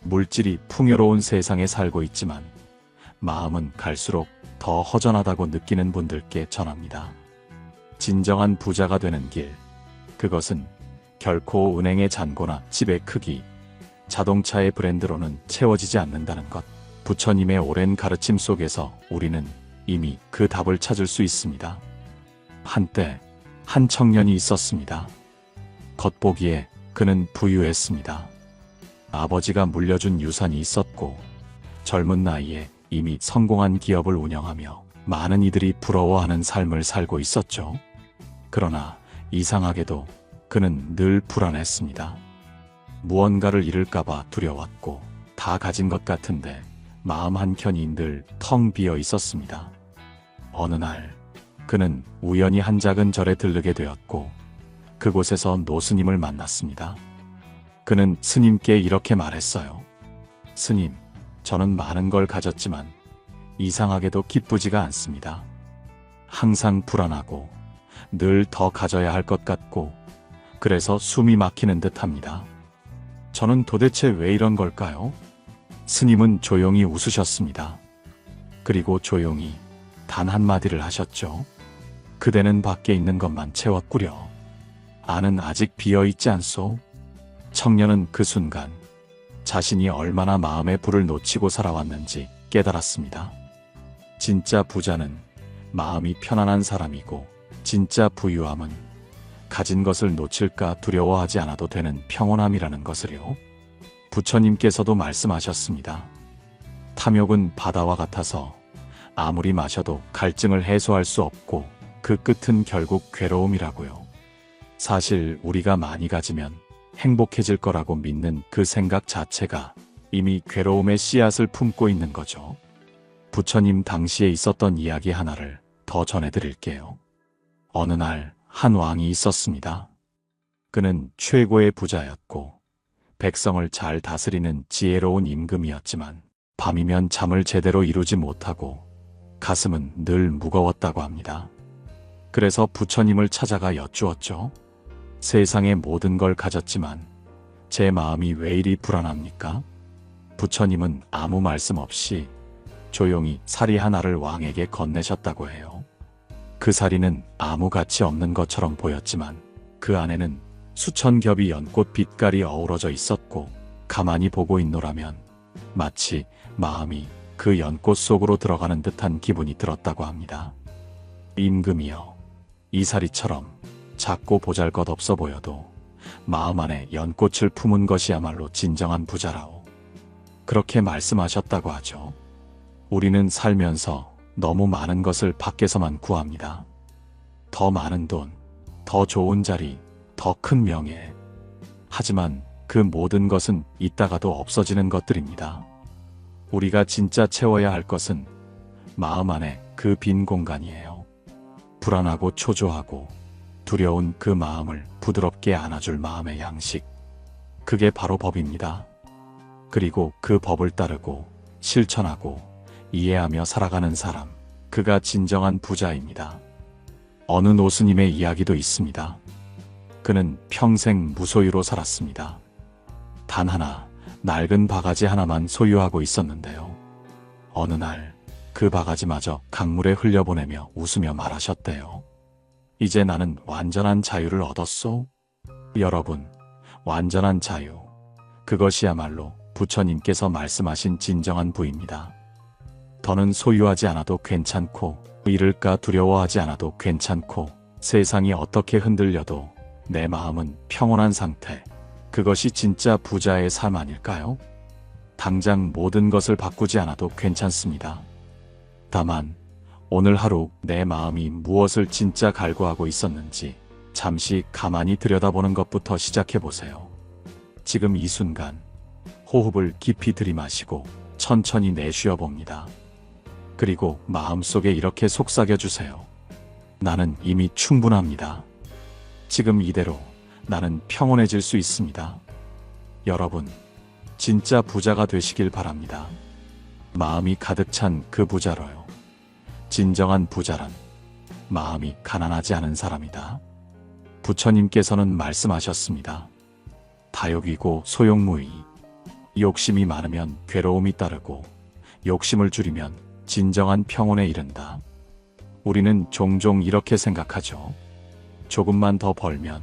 물질이 풍요로운 세상에 살고 있지만 마음은 갈수록 더 허전하다고 느끼는 분들께 전합니다. 진정한 부자가 되는 길, 그것은 결코 은행의 잔고나 집의 크기, 자동차의 브랜드로는 채워지지 않는다는 것. 부처님의 오랜 가르침 속에서 우리는 이미 그 답을 찾을 수 있습니다. 한때 한 청년이 있었습니다. 겉보기에 그는 부유했습니다. 아버지가 물려준 유산이 있었고 젊은 나이에 이미 성공한 기업을 운영하며 많은 이들이 부러워하는 삶을 살고 있었죠. 그러나 이상하게도 그는 늘 불안했습니다. 무언가를 잃을까봐 두려웠고 다 가진 것 같은데 마음 한켠이 늘 텅 비어 있었습니다. 어느 날 그는 우연히 한 작은 절에 들르게 되었고 그곳에서 노스님을 만났습니다. 그는 스님께 이렇게 말했어요. 스님, 저는 많은 걸 가졌지만 이상하게도 기쁘지가 않습니다. 항상 불안하고 늘 더 가져야 할 것 같고 그래서 숨이 막히는 듯합니다. 저는 도대체 왜 이런 걸까요? 스님은 조용히 웃으셨습니다. 그리고 조용히 단 한마디를 하셨죠. 그대는 밖에 있는 것만 채웠구려. 안은 아직 비어있지 않소? 청년은 그 순간 자신이 얼마나 마음의 불을 놓치고 살아왔는지 깨달았습니다. 진짜 부자는 마음이 편안한 사람이고 진짜 부유함은 가진 것을 놓칠까 두려워하지 않아도 되는 평온함이라는 것을요. 부처님께서도 말씀하셨습니다. 탐욕은 바다와 같아서 아무리 마셔도 갈증을 해소할 수 없고 그 끝은 결국 괴로움이라고요. 사실 우리가 많이 가지면 행복해질 거라고 믿는 그 생각 자체가 이미 괴로움의 씨앗을 품고 있는 거죠. 부처님 당시에 있었던 이야기 하나를 더 전해드릴게요. 어느 날 한 왕이 있었습니다. 그는 최고의 부자였고 백성을 잘 다스리는 지혜로운 임금이었지만 밤이면 잠을 제대로 이루지 못하고 가슴은 늘 무거웠다고 합니다. 그래서 부처님을 찾아가 여쭈었죠. 세상의 모든 걸 가졌지만 제 마음이 왜 이리 불안합니까? 부처님은 아무 말씀 없이 조용히 사리 하나를 왕에게 건네셨다고 해요. 그 사리는 아무 가치 없는 것처럼 보였지만 그 안에는 수천 겹의 연꽃 빛깔이 어우러져 있었고 가만히 보고 있노라면 마치 마음이 그 연꽃 속으로 들어가는 듯한 기분이 들었다고 합니다. 임금이여, 이 사리처럼 작고 보잘것없어 보여도 마음 안에 연꽃을 품은 것이야말로 진정한 부자라오. 그렇게 말씀하셨다고 하죠. 우리는 살면서 너무 많은 것을 밖에서만 구합니다. 더 많은 돈, 더 좋은 자리, 더 큰 명예. 하지만 그 모든 것은 있다가도 없어지는 것들입니다. 우리가 진짜 채워야 할 것은 마음 안에 그 빈 공간이에요. 불안하고 초조하고 두려운 그 마음을 부드럽게 안아줄 마음의 양식. 그게 바로 법입니다. 그리고 그 법을 따르고 실천하고 이해하며 살아가는 사람, 그가 진정한 부자입니다. 어느 노스님의 이야기도 있습니다. 그는 평생 무소유로 살았습니다. 단 하나, 낡은 바가지 하나만 소유하고 있었는데요. 어느 날 그 바가지마저 강물에 흘려보내며 웃으며 말하셨대요. 이제 나는 완전한 자유를 얻었소. 여러분, 완전한 자유, 그것이야말로 부처님께서 말씀하신 진정한 부입니다. 더는 소유하지 않아도 괜찮고 잃을까 두려워하지 않아도 괜찮고 세상이 어떻게 흔들려도 내 마음은 평온한 상태. 그것이 진짜 부자의 삶 아닐까요? 당장 모든 것을 바꾸지 않아도 괜찮습니다. 다만 오늘 하루 내 마음이 무엇을 진짜 갈구하고 있었는지 잠시 가만히 들여다보는 것부터 시작해보세요. 지금 이 순간 호흡을 깊이 들이마시고 천천히 내쉬어 봅니다. 그리고 마음속에 이렇게 속삭여주세요. 나는 이미 충분합니다. 지금 이대로 나는 평온해질 수 있습니다. 여러분, 진짜 부자가 되시길 바랍니다. 마음이 가득 찬 그 부자로요. 진정한 부자란 마음이 가난하지 않은 사람이다. 부처님께서는 말씀하셨습니다. 다욕이고 소용무의. 욕심이 많으면 괴로움이 따르고 욕심을 줄이면 진정한 평온에 이른다. 우리는 종종 이렇게 생각하죠. 조금만 더 벌면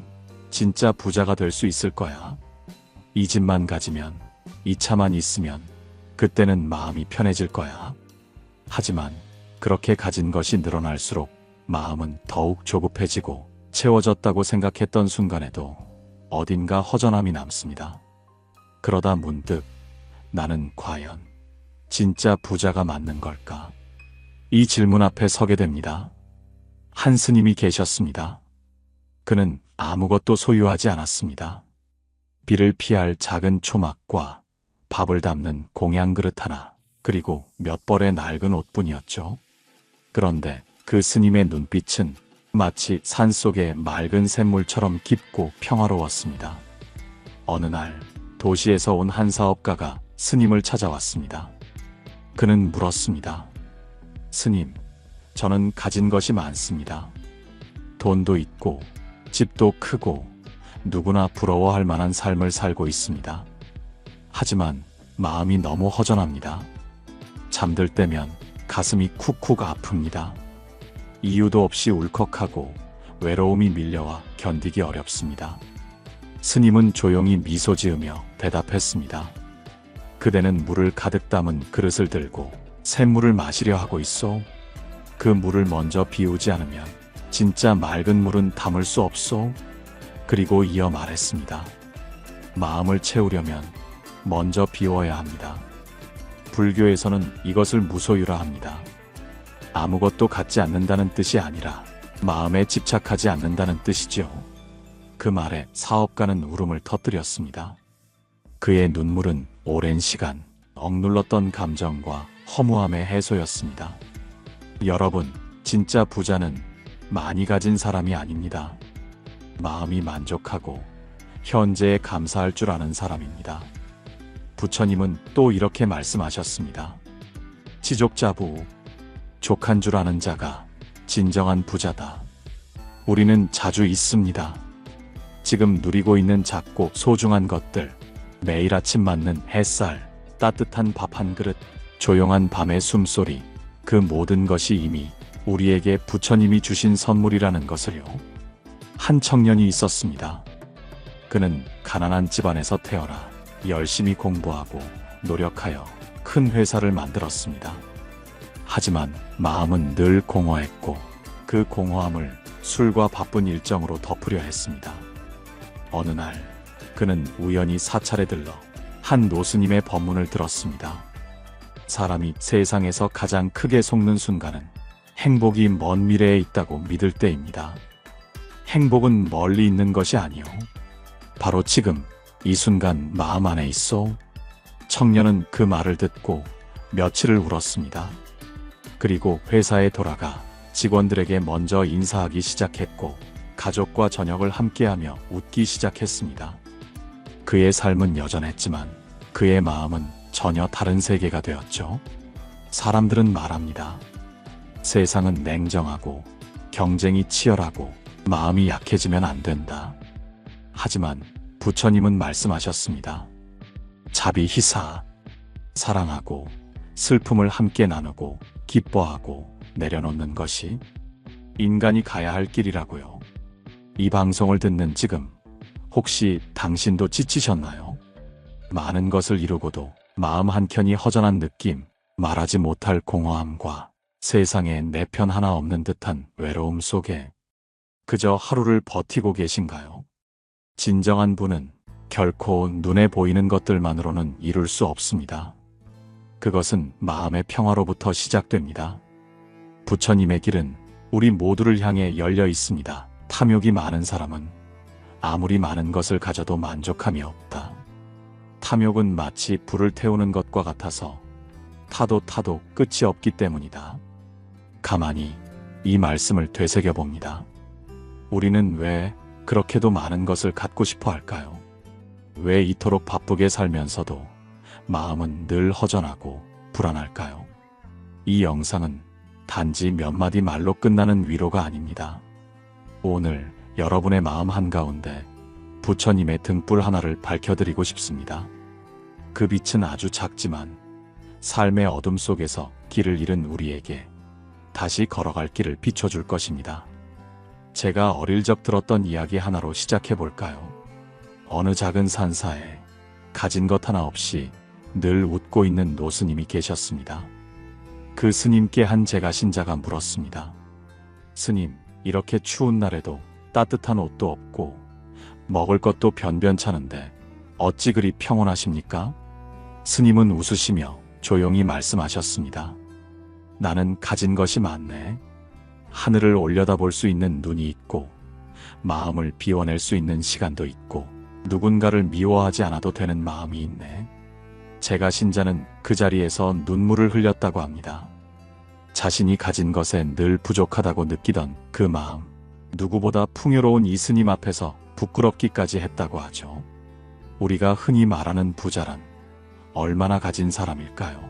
진짜 부자가 될 수 있을 거야. 이 집만 가지면, 이 차만 있으면 그때는 마음이 편해질 거야. 하지만 그렇게 가진 것이 늘어날수록 마음은 더욱 조급해지고 채워졌다고 생각했던 순간에도 어딘가 허전함이 남습니다. 그러다 문득 나는 과연 진짜 부자가 맞는 걸까? 이 질문 앞에 서게 됩니다. 한 스님이 계셨습니다. 그는 아무것도 소유하지 않았습니다. 비를 피할 작은 초막과 밥을 담는 공양 그릇 하나, 그리고 몇 벌의 낡은 옷뿐이었죠. 그런데 그 스님의 눈빛은 마치 산속의 맑은 샘물처럼 깊고 평화로웠습니다. 어느 날 도시에서 온 한 사업가가 스님을 찾아왔습니다. 그는 물었습니다. 스님, 저는 가진 것이 많습니다. 돈도 있고 집도 크고 누구나 부러워할 만한 삶을 살고 있습니다. 하지만 마음이 너무 허전합니다. 잠들 때면 가슴이 쿡쿡 아픕니다. 이유도 없이 울컥하고 외로움이 밀려와 견디기 어렵습니다. 스님은 조용히 미소 지으며 대답했습니다. 그대는 물을 가득 담은 그릇을 들고 샘물을 마시려 하고 있소. 그 물을 먼저 비우지 않으면 진짜 맑은 물은 담을 수 없소. 그리고 이어 말했습니다. 마음을 채우려면 먼저 비워야 합니다. 불교에서는 이것을 무소유라 합니다. 아무것도 갖지 않는다는 뜻이 아니라 마음에 집착하지 않는다는 뜻이죠. 그 말에 사업가는 울음을 터뜨렸습니다. 그의 눈물은 오랜 시간 억눌렀던 감정과 허무함의 해소였습니다. 여러분, 진짜 부자는 많이 가진 사람이 아닙니다. 마음이 만족하고 현재에 감사할 줄 아는 사람입니다. 부처님은 또 이렇게 말씀하셨습니다. 지족자부, 족한 줄 아는 자가 진정한 부자다. 우리는 자주 있습니다. 지금 누리고 있는 작고 소중한 것들, 매일 아침 맞는 햇살, 따뜻한 밥 한 그릇, 조용한 밤의 숨소리, 그 모든 것이 이미 우리에게 부처님이 주신 선물이라는 것을요. 한 청년이 있었습니다. 그는 가난한 집안에서 태어나 열심히 공부하고 노력하여 큰 회사를 만들었습니다. 하지만 마음은 늘 공허했고 그 공허함을 술과 바쁜 일정으로 덮으려 했습니다. 어느 날 그는 우연히 사찰에 들러 한 노스님의 법문을 들었습니다. 사람이 세상에서 가장 크게 속는 순간은 행복이 먼 미래에 있다고 믿을 때입니다. 행복은 멀리 있는 것이 아니요. 바로 지금 이 순간 마음 안에 있어. 청년은 그 말을 듣고 며칠을 울었습니다. 그리고 회사에 돌아가 직원들에게 먼저 인사하기 시작했고 가족과 저녁을 함께하며 웃기 시작했습니다. 그의 삶은 여전했지만 그의 마음은 전혀 다른 세계가 되었죠. 사람들은 말합니다. 세상은 냉정하고 경쟁이 치열하고 마음이 약해지면 안 된다. 하지만 부처님은 말씀하셨습니다. 자비희사, 사랑하고 슬픔을 함께 나누고 기뻐하고 내려놓는 것이 인간이 가야 할 길이라고요. 이 방송을 듣는 지금 혹시 당신도 지치셨나요? 많은 것을 이루고도 마음 한켠이 허전한 느낌, 말하지 못할 공허함과 세상에 내 편 하나 없는 듯한 외로움 속에 그저 하루를 버티고 계신가요? 진정한 부는 결코 눈에 보이는 것들만으로는 이룰 수 없습니다. 그것은 마음의 평화로부터 시작됩니다. 부처님의 길은 우리 모두를 향해 열려 있습니다. 탐욕이 많은 사람은 아무리 많은 것을 가져도 만족함이 없다. 탐욕은 마치 불을 태우는 것과 같아서 타도 끝이 없기 때문이다. 가만히 이 말씀을 되새겨 봅니다. 우리는 왜 그렇게도 많은 것을 갖고 싶어 할까요? 왜 이토록 바쁘게 살면서도 마음은 늘 허전하고 불안할까요? 이 영상은 단지 몇 마디 말로 끝나는 위로가 아닙니다. 오늘 여러분의 마음 한가운데 부처님의 등불 하나를 밝혀드리고 싶습니다. 그 빛은 아주 작지만 삶의 어둠 속에서 길을 잃은 우리에게 다시 걸어갈 길을 비춰줄 것입니다. 제가 어릴 적 들었던 이야기 하나로 시작해 볼까요? 어느 작은 산사에 가진 것 하나 없이 늘 웃고 있는 노스님이 계셨습니다. 그 스님께 한 제가신자가 물었습니다. 스님, 이렇게 추운 날에도 따뜻한 옷도 없고 먹을 것도 변변찮은데 어찌 그리 평온하십니까? 스님은 웃으시며 조용히 말씀하셨습니다. 나는 가진 것이 많네. 하늘을 올려다볼 수 있는 눈이 있고 마음을 비워낼 수 있는 시간도 있고 누군가를 미워하지 않아도 되는 마음이 있네. 제가 신자는 그 자리에서 눈물을 흘렸다고 합니다. 자신이 가진 것에 늘 부족하다고 느끼던 그 마음, 누구보다 풍요로운 이 스님 앞에서 부끄럽기까지 했다고 하죠. 우리가 흔히 말하는 부자란 얼마나 가진 사람일까요?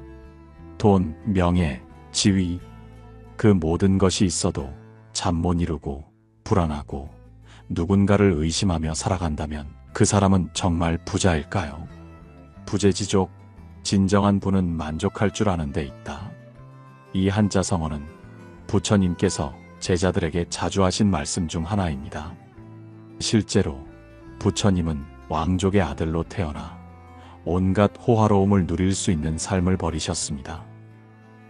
돈, 명예, 지위, 그 모든 것이 있어도 잠 못 이루고 불안하고 누군가를 의심하며 살아간다면 그 사람은 정말 부자일까요? 부재지족, 진정한 부는 만족할 줄 아는 데 있다. 이 한자성어는 부처님께서 제자들에게 자주 하신 말씀 중 하나입니다. 실제로 부처님은 왕족의 아들로 태어나 온갖 호화로움을 누릴 수 있는 삶을 버리셨습니다.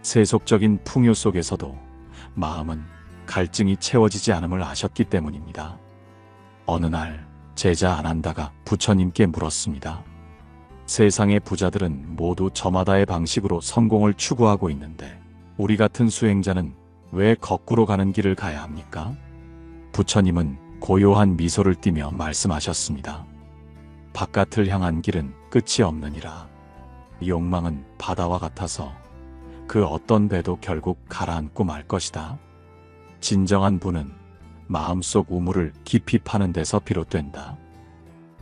세속적인 풍요 속에서도 마음은 갈증이 채워지지 않음을 아셨기 때문입니다. 어느 날 제자 아난다가 부처님께 물었습니다. 세상의 부자들은 모두 저마다의 방식으로 성공을 추구하고 있는데 우리 같은 수행자는 왜 거꾸로 가는 길을 가야 합니까? 부처님은 고요한 미소를 띠며 말씀하셨습니다. 바깥을 향한 길은 끝이 없느니라. 욕망은 바다와 같아서 그 어떤 배도 결국 가라앉고 말 것이다. 진정한 부는 마음속 우물을 깊이 파는 데서 비롯된다.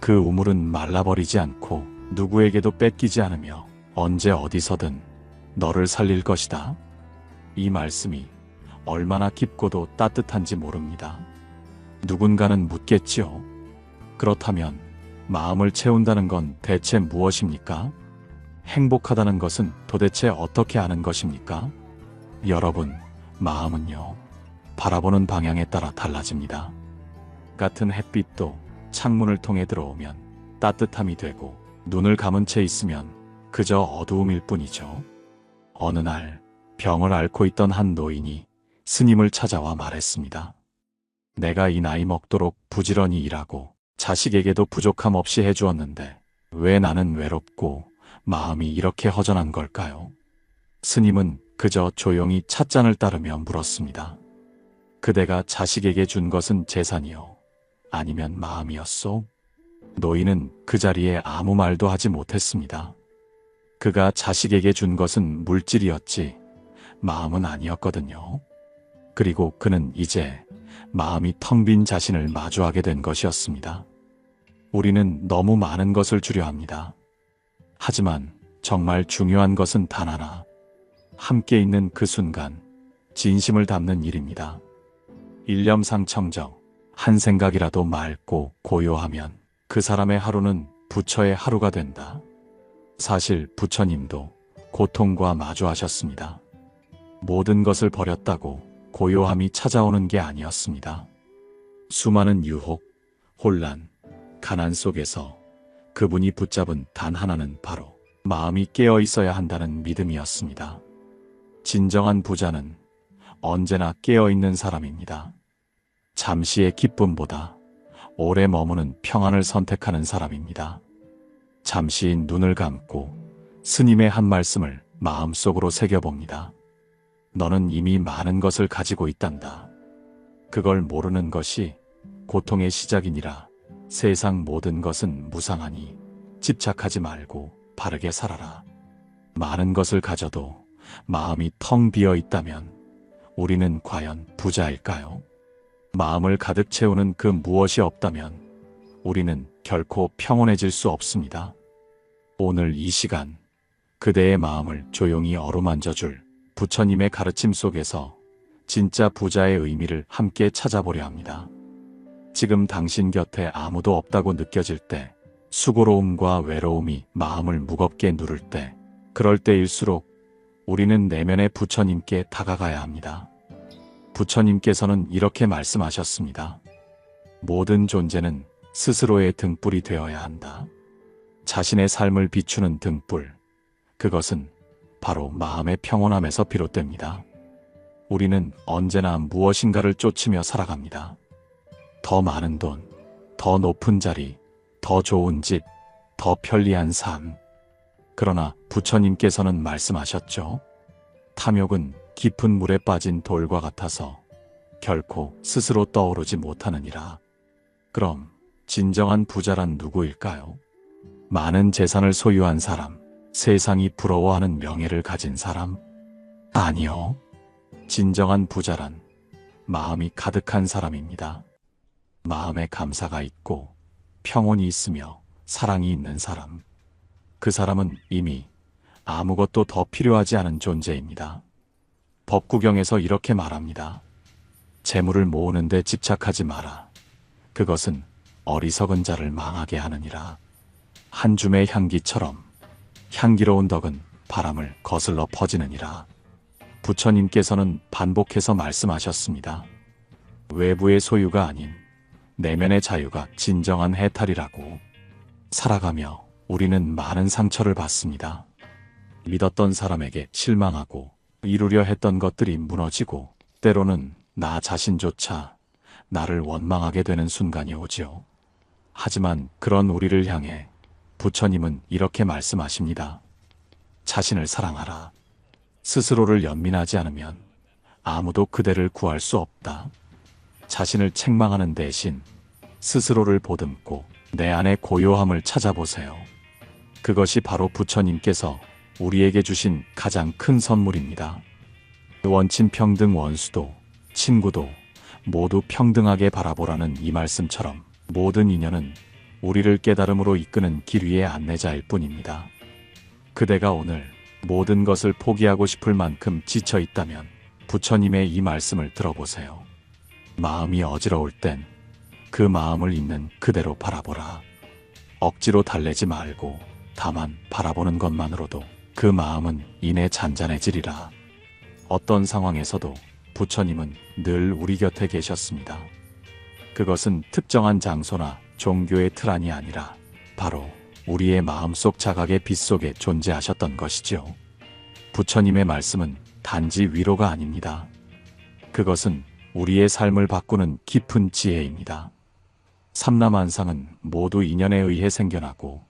그 우물은 말라버리지 않고 누구에게도 뺏기지 않으며 언제 어디서든 너를 살릴 것이다. 이 말씀이 얼마나 깊고도 따뜻한지 모릅니다. 누군가는 묻겠지요. 그렇다면 마음을 채운다는 건 대체 무엇입니까? 행복하다는 것은 도대체 어떻게 아는 것입니까? 여러분, 마음은요, 바라보는 방향에 따라 달라집니다. 같은 햇빛도 창문을 통해 들어오면 따뜻함이 되고 눈을 감은 채 있으면 그저 어두움일 뿐이죠. 어느 날 병을 앓고 있던 한 노인이 스님을 찾아와 말했습니다. 내가 이 나이 먹도록 부지런히 일하고 자식에게도 부족함 없이 해주었는데 왜 나는 외롭고 마음이 이렇게 허전한 걸까요? 스님은 그저 조용히 찻잔을 따르며 물었습니다. 그대가 자식에게 준 것은 재산이요? 아니면 마음이었소? 노인은 그 자리에 아무 말도 하지 못했습니다. 그가 자식에게 준 것은 물질이었지 마음은 아니었거든요. 그리고 그는 이제 마음이 텅 빈 자신을 마주하게 된 것이었습니다. 우리는 너무 많은 것을 주려 합니다. 하지만 정말 중요한 것은 단 하나, 함께 있는 그 순간 진심을 담는 일입니다. 일념상청정, 한 생각이라도 맑고 고요하면 그 사람의 하루는 부처의 하루가 된다. 사실 부처님도 고통과 마주하셨습니다. 모든 것을 버렸다고 고요함이 찾아오는 게 아니었습니다. 수많은 유혹, 혼란, 가난 속에서 그분이 붙잡은 단 하나는 바로 마음이 깨어 있어야 한다는 믿음이었습니다. 진정한 부자는 언제나 깨어 있는 사람입니다. 잠시의 기쁨보다 오래 머무는 평안을 선택하는 사람입니다. 잠시 눈을 감고 스님의 한 말씀을 마음속으로 새겨봅니다. 너는 이미 많은 것을 가지고 있단다. 그걸 모르는 것이 고통의 시작이니라. 세상 모든 것은 무상하니 집착하지 말고 바르게 살아라. 많은 것을 가져도 마음이 텅 비어 있다면 우리는 과연 부자일까요? 마음을 가득 채우는 그 무엇이 없다면 우리는 결코 평온해질 수 없습니다. 오늘 이 시간 그대의 마음을 조용히 어루만져줄 부처님의 가르침 속에서 진짜 부자의 의미를 함께 찾아보려 합니다. 지금 당신 곁에 아무도 없다고 느껴질 때 수고로움과 외로움이 마음을 무겁게 누를 때, 그럴 때일수록 우리는 내면의 부처님께 다가가야 합니다. 부처님께서는 이렇게 말씀하셨습니다. 모든 존재는 스스로의 등불이 되어야 한다. 자신의 삶을 비추는 등불, 그것은 바로 마음의 평온함에서 비롯됩니다. 우리는 언제나 무엇인가를 쫓으며 살아갑니다. 더 많은 돈, 더 높은 자리, 더 좋은 집, 더 편리한 삶. 그러나 부처님께서는 말씀하셨죠. 탐욕은 깊은 물에 빠진 돌과 같아서 결코 스스로 떠오르지 못하느니라. 그럼 진정한 부자란 누구일까요? 많은 재산을 소유한 사람, 세상이 부러워하는 명예를 가진 사람? 아니요. 진정한 부자란 마음이 가득한 사람입니다. 마음에 감사가 있고 평온이 있으며 사랑이 있는 사람. 그 사람은 이미 아무것도 더 필요하지 않은 존재입니다. 법구경에서 이렇게 말합니다. 재물을 모으는 데 집착하지 마라. 그것은 어리석은 자를 망하게 하느니라. 한 줌의 향기처럼 향기로운 덕은 바람을 거슬러 퍼지느니라. 부처님께서는 반복해서 말씀하셨습니다. 외부의 소유가 아닌 내면의 자유가 진정한 해탈이라고. 살아가며 우리는 많은 상처를 받습니다. 믿었던 사람에게 실망하고 이루려 했던 것들이 무너지고 때로는 나 자신조차 나를 원망하게 되는 순간이 오지요. 하지만 그런 우리를 향해 부처님은 이렇게 말씀하십니다. 자신을 사랑하라. 스스로를 연민하지 않으면 아무도 그대를 구할 수 없다. 자신을 책망하는 대신 스스로를 보듬고 내 안의 고요함을 찾아보세요. 그것이 바로 부처님께서 우리에게 주신 가장 큰 선물입니다. 원친평등 원수도 친구도 모두 평등하게 바라보라는 이 말씀처럼 모든 인연은 우리를 깨달음으로 이끄는 길 위의 안내자일 뿐입니다. 그대가 오늘 모든 것을 포기하고 싶을 만큼 지쳐 있다면 부처님의 이 말씀을 들어보세요. 마음이 어지러울 땐 그 마음을 있는 그대로 바라보라. 억지로 달래지 말고 다만 바라보는 것만으로도 그 마음은 이내 잔잔해지리라. 어떤 상황에서도 부처님은 늘 우리 곁에 계셨습니다. 그것은 특정한 장소나 종교의 틀 안이 아니라 바로 우리의 마음속 자각의 빛 속에 존재하셨던 것이지요. 부처님의 말씀은 단지 위로가 아닙니다. 그것은 우리의 삶을 바꾸는 깊은 지혜입니다. 삼라만상은 모두 인연에 의해 생겨나고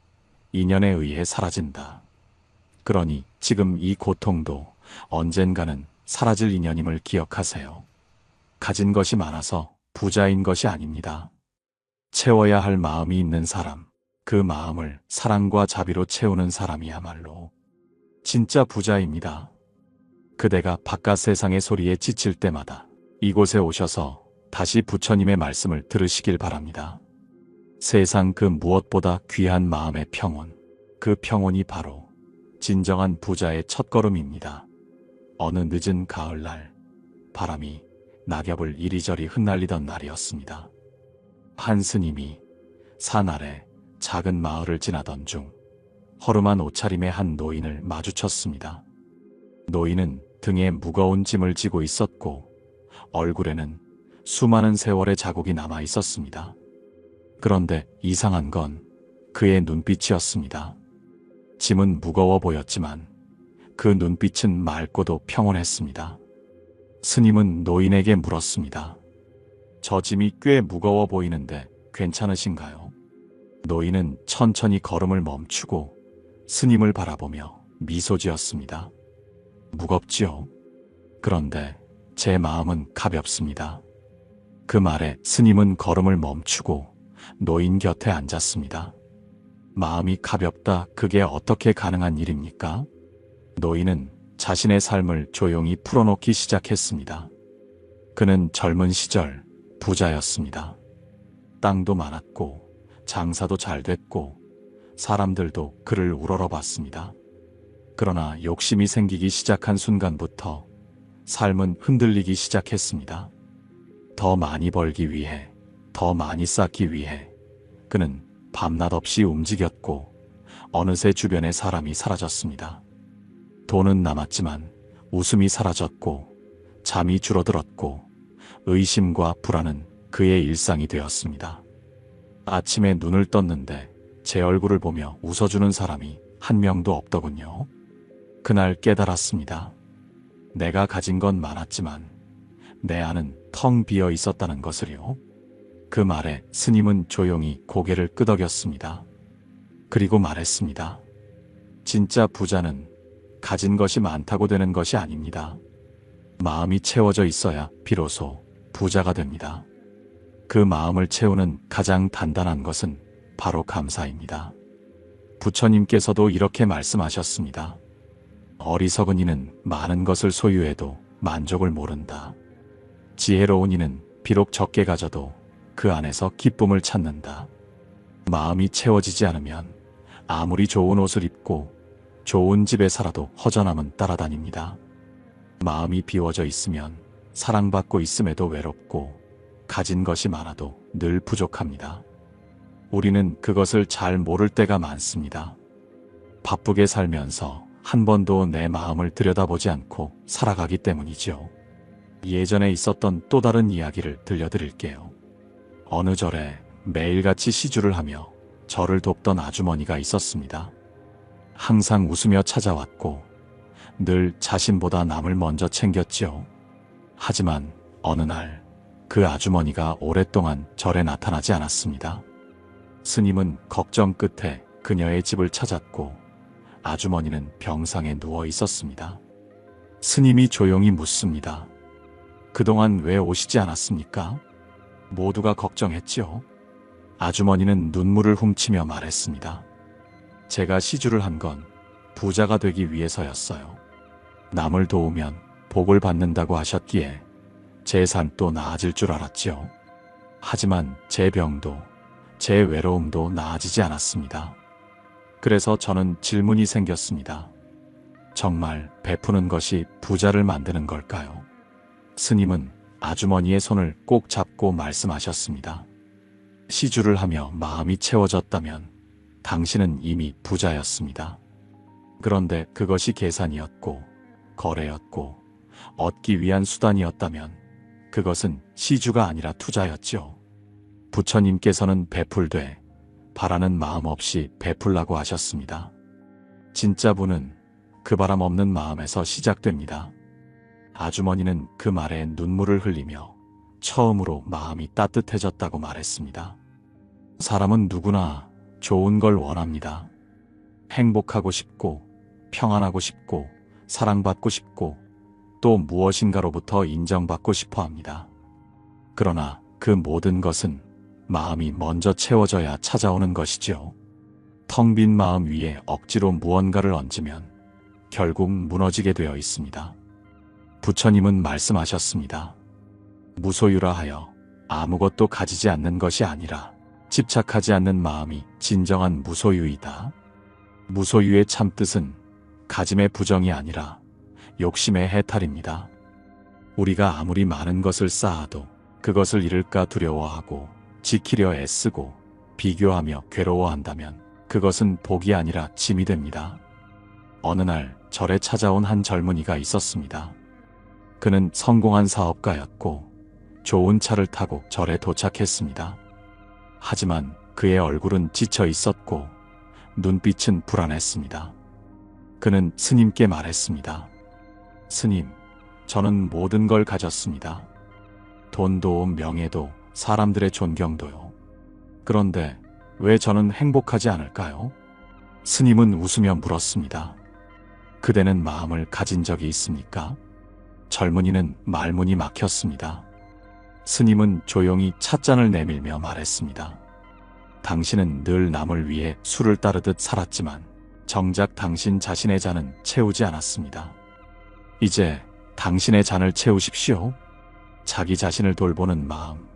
인연에 의해 사라진다. 그러니 지금 이 고통도 언젠가는 사라질 인연임을 기억하세요. 가진 것이 많아서 부자인 것이 아닙니다. 채워야 할 마음이 있는 사람, 그 마음을 사랑과 자비로 채우는 사람이야말로 진짜 부자입니다. 그대가 바깥 세상의 소리에 지칠 때마다 이곳에 오셔서 다시 부처님의 말씀을 들으시길 바랍니다. 세상 그 무엇보다 귀한 마음의 평온, 그 평온이 바로 진정한 부자의 첫걸음입니다. 어느 늦은 가을날, 바람이 낙엽을 이리저리 흩날리던 날이었습니다. 한 스님이 산 아래 작은 마을을 지나던 중 허름한 옷차림의 한 노인을 마주쳤습니다. 노인은 등에 무거운 짐을 지고 있었고 얼굴에는 수많은 세월의 자국이 남아 있었습니다. 그런데 이상한 건 그의 눈빛이었습니다. 짐은 무거워 보였지만 그 눈빛은 맑고도 평온했습니다. 스님은 노인에게 물었습니다. 저 짐이 꽤 무거워 보이는데 괜찮으신가요? 노인은 천천히 걸음을 멈추고 스님을 바라보며 미소 지었습니다. 무겁지요? 그런데 제 마음은 가볍습니다. 그 말에 스님은 걸음을 멈추고 노인 곁에 앉았습니다. 마음이 가볍다, 그게 어떻게 가능한 일입니까? 노인은 자신의 삶을 조용히 풀어놓기 시작했습니다. 그는 젊은 시절 부자였습니다. 땅도 많았고 장사도 잘 됐고 사람들도 그를 우러러봤습니다. 그러나 욕심이 생기기 시작한 순간부터 삶은 흔들리기 시작했습니다. 더 많이 벌기 위해, 더 많이 쌓기 위해 그는 밤낮 없이 움직였고 어느새 주변에 사람이 사라졌습니다. 돈은 남았지만 웃음이 사라졌고 잠이 줄어들었고 의심과 불안은 그의 일상이 되었습니다. 아침에 눈을 떴는데 제 얼굴을 보며 웃어주는 사람이 한 명도 없더군요. 그날 깨달았습니다. 내가 가진 건 많았지만 내 안은 텅 비어 있었다는 것을요. 그 말에 스님은 조용히 고개를 끄덕였습니다. 그리고 말했습니다. 진짜 부자는 가진 것이 많다고 되는 것이 아닙니다. 마음이 채워져 있어야 비로소 부자가 됩니다. 그 마음을 채우는 가장 단단한 것은 바로 감사입니다. 부처님께서도 이렇게 말씀하셨습니다. 어리석은 이는 많은 것을 소유해도 만족을 모른다. 지혜로운 이는 비록 적게 가져도 그 안에서 기쁨을 찾는다. 마음이 채워지지 않으면 아무리 좋은 옷을 입고 좋은 집에 살아도 허전함은 따라다닙니다. 마음이 비워져 있으면 사랑받고 있음에도 외롭고 가진 것이 많아도 늘 부족합니다. 우리는 그것을 잘 모를 때가 많습니다. 바쁘게 살면서 한 번도 내 마음을 들여다보지 않고 살아가기 때문이죠. 예전에 있었던 또 다른 이야기를 들려드릴게요. 어느 절에 매일같이 시주를 하며 저를 돕던 아주머니가 있었습니다. 항상 웃으며 찾아왔고 늘 자신보다 남을 먼저 챙겼지요. 하지만 어느 날 그 아주머니가 오랫동안 절에 나타나지 않았습니다. 스님은 걱정 끝에 그녀의 집을 찾았고 아주머니는 병상에 누워 있었습니다. 스님이 조용히 묻습니다. 그동안 왜 오시지 않았습니까? 모두가 걱정했지요. 아주머니는 눈물을 훔치며 말했습니다. 제가 시주를 한 건 부자가 되기 위해서였어요. 남을 도우면 복을 받는다고 하셨기에 제 삶도 나아질 줄 알았지요. 하지만 제 병도 제 외로움도 나아지지 않았습니다. 그래서 저는 질문이 생겼습니다. 정말 베푸는 것이 부자를 만드는 걸까요? 스님은 아주머니의 손을 꼭 잡고 말씀하셨습니다. 시주를 하며 마음이 채워졌다면 당신은 이미 부자였습니다. 그런데 그것이 계산이었고 거래였고 얻기 위한 수단이었다면 그것은 시주가 아니라 투자였죠. 부처님께서는 베풀되 바라는 마음 없이 베풀라고 하셨습니다. 진짜 부는 그 바람 없는 마음에서 시작됩니다. 아주머니는 그 말에 눈물을 흘리며 처음으로 마음이 따뜻해졌다고 말했습니다. 사람은 누구나 좋은 걸 원합니다. 행복하고 싶고 평안하고 싶고 사랑받고 싶고 또 무엇인가로부터 인정받고 싶어 합니다. 그러나 그 모든 것은 마음이 먼저 채워져야 찾아오는 것이죠. 텅 빈 마음 위에 억지로 무언가를 얹으면 결국 무너지게 되어 있습니다. 부처님은 말씀하셨습니다. 무소유라 하여 아무것도 가지지 않는 것이 아니라 집착하지 않는 마음이 진정한 무소유이다. 무소유의 참뜻은 가짐의 부정이 아니라 욕심의 해탈입니다. 우리가 아무리 많은 것을 쌓아도 그것을 잃을까 두려워하고 지키려 애쓰고 비교하며 괴로워한다면 그것은 복이 아니라 짐이 됩니다. 어느 날 절에 찾아온 한 젊은이가 있었습니다. 그는 성공한 사업가였고 좋은 차를 타고 절에 도착했습니다. 하지만 그의 얼굴은 지쳐 있었고 눈빛은 불안했습니다. 그는 스님께 말했습니다. 스님, 저는 모든 걸 가졌습니다. 돈도 명예도 사람들의 존경도요. 그런데 왜 저는 행복하지 않을까요? 스님은 웃으며 물었습니다. 그대는 마음을 가진 적이 있습니까? 젊은이는 말문이 막혔습니다. 스님은 조용히 찻잔을 내밀며 말했습니다. 당신은 늘 남을 위해 술을 따르듯 살았지만 정작 당신 자신의 잔은 채우지 않았습니다. 이제 당신의 잔을 채우십시오. 자기 자신을 돌보는 마음,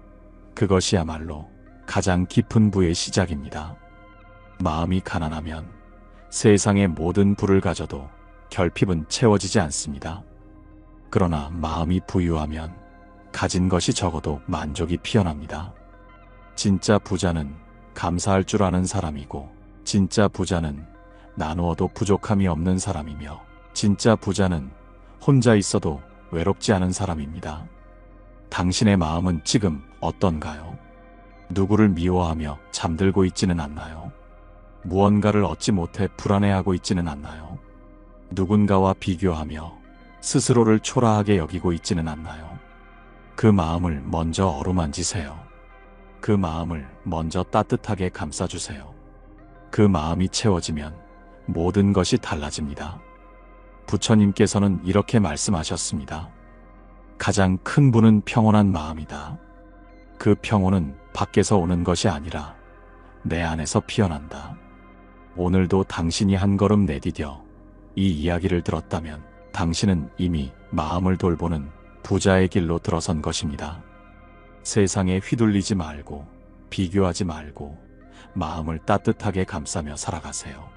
그것이야말로 가장 깊은 부의 시작입니다. 마음이 가난하면 세상의 모든 부를 가져도 결핍은 채워지지 않습니다. 그러나 마음이 부유하면 가진 것이 적어도 만족이 피어납니다. 진짜 부자는 감사할 줄 아는 사람이고, 진짜 부자는 나누어도 부족함이 없는 사람이며, 진짜 부자는 혼자 있어도 외롭지 않은 사람입니다. 당신의 마음은 지금 어떤가요? 누구를 미워하며 잠들고 있지는 않나요? 무언가를 얻지 못해 불안해하고 있지는 않나요? 누군가와 비교하며 스스로를 초라하게 여기고 있지는 않나요? 그 마음을 먼저 어루만지세요. 그 마음을 먼저 따뜻하게 감싸주세요. 그 마음이 채워지면 모든 것이 달라집니다. 부처님께서는 이렇게 말씀하셨습니다. 가장 큰 분은 평온한 마음이다. 그 평온은 밖에서 오는 것이 아니라 내 안에서 피어난다. 오늘도 당신이 한 걸음 내디뎌 이 이야기를 들었다면 당신은 이미 마음을 돌보는 부자의 길로 들어선 것입니다. 세상에 휘둘리지 말고 비교하지 말고 마음을 따뜻하게 감싸며 살아가세요.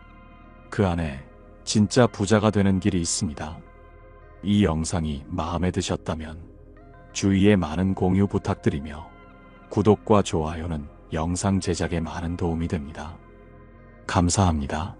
그 안에 진짜 부자가 되는 길이 있습니다. 이 영상이 마음에 드셨다면 주위에 많은 공유 부탁드리며 구독과 좋아요는 영상 제작에 많은 도움이 됩니다. 감사합니다.